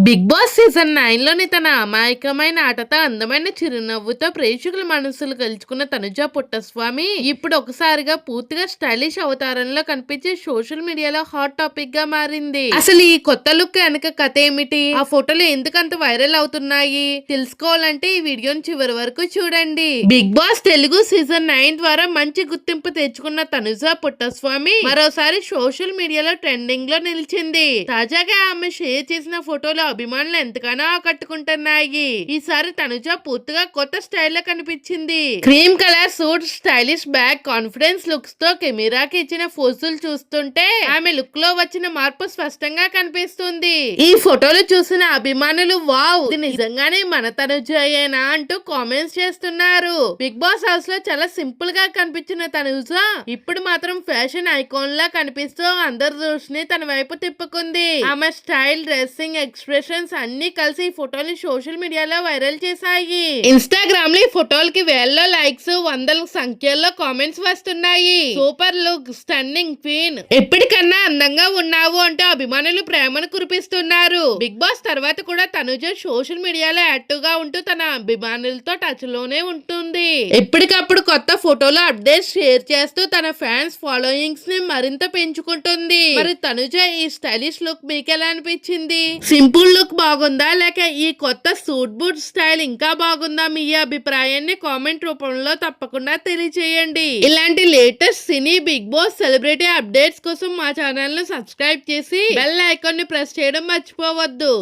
Big boss season 9 లోని తన అమాయకమైన ఆటతో అందమైన చిరునవ్వుతో ప్రేక్షకుల మనసులు గెలుచుకున్న తనుజ పుట్టస్వామి ఇప్పుడు ఒకసారిగా పూర్తిగా స్టైలిష్ అవతారంలో కనిపించి సోషల్ మీడియాలో హాట్ టాపిక్ గా మారింది. అసలు ఈ కొత్త లుక్ వెనక కథ ఏమిటి, ఆ ఫోటోలు ఎందుకంత వైరల్ అవుతున్నాయి తెలుసుకోవాలంటే ఈ వీడియోని చివరి వరకు చూడండి. బిగ్ బాస్ తెలుగు సీజన్ 9 ద్వారా మంచి గుర్తింపు తెచ్చుకున్న తనుజ పుట్టస్వామి మరోసారి సోషల్ మీడియాలో ట్రెండింగ్ లో నిలిచింది. తాజాగా ఆమె షేర్ చేసిన ఫోటోలు అభిమానులు ఎంతగానో ఆకట్టుకుంటున్నాయి. ఈసారి తనుజ పూర్తిగా కొత్త స్టైల్లో కనిపించింది. Cream colour suit, stylish bag, confidence looks తో కెమెరాకి ఇచ్చిన ఫోజులు చూస్తుంటే ఆమె లుక్ లో వచ్చిన మార్పు స్పష్టంగా కనిపిస్తుంది. ఈ ఫోటోలు చూసిన అభిమానులు వావ్, ఇది నిజంగానే మన తనుజయేనా అంటూ కామెంట్స్ చేస్తున్నారు. బిగ్ బాస్ హౌస్ లో చాలా సింపుల్ గా కనిపించిన తనుజ ఇప్పుడు మాత్రం ఫ్యాషన్ ఐకాన్ లా కనిపిస్తూ అందరి దృష్టిని తన వైపు తిప్పుకుంది. ఆమె స్టైల్, డ్రెస్సింగ్, ఎక్స్ప్రెషన్స్ అన్ని కలిసి ఈ ఫోటోని సోషల్ మీడియాలో వైరల్ చేశాయి. ఇన్స్టాగ్రామ్ లో ఈ ఫోటోలకి వేలలో లైక్స్, వందల సంఖ్యలో కామెంట్స్ వస్తున్నాయి. సూపర్ లుక్, స్టన్నింగ్ క్వీన్, ఎప్పటికన్నా అందంగా ఉన్నావు అంటూ అభిమానులు ప్రేమను కురిపిస్తున్నారు. బిగ్ బాస్ తర్వాత కూడా తనుజ సోషల్ మీడియాలో యాక్టివ్ గా ఉంటూ తన అభిమానులతో టచ్ లోనే ఉంటుంది. ఎప్పటికప్పుడు కొత్త ఫోటోలు అప్డేట్స్ షేర్ చేస్తూ తన ఫ్యాన్స్ ఫాలోయింగ్స్ ని మరింత పెంచుకుంటుంది. మరి తనుజ ఈ స్టైలిష్ లుక్ మీకు ఎలా అనిపించింది? సింపుల్ లుక్ బాగుందా, లేక ఈ కొత్త సూట్ బూట్ స్టైల్ ఇంకా బాగుందా? మీ అభిప్రాయాన్ని కామెంట్ రూపంలో తప్పకుండా తెలియజేయండి. ఇలాంటి లేటెస్ట్ సినీ, బిగ్ బాస్, సెలబ్రిటీ అప్డేట్స్ కోసం మా ఛానల్ ను సబ్స్క్రైబ్ చేసి బెల్ ఐకాన్ ని ప్రెస్ చేయడం మర్చిపోవద్దు.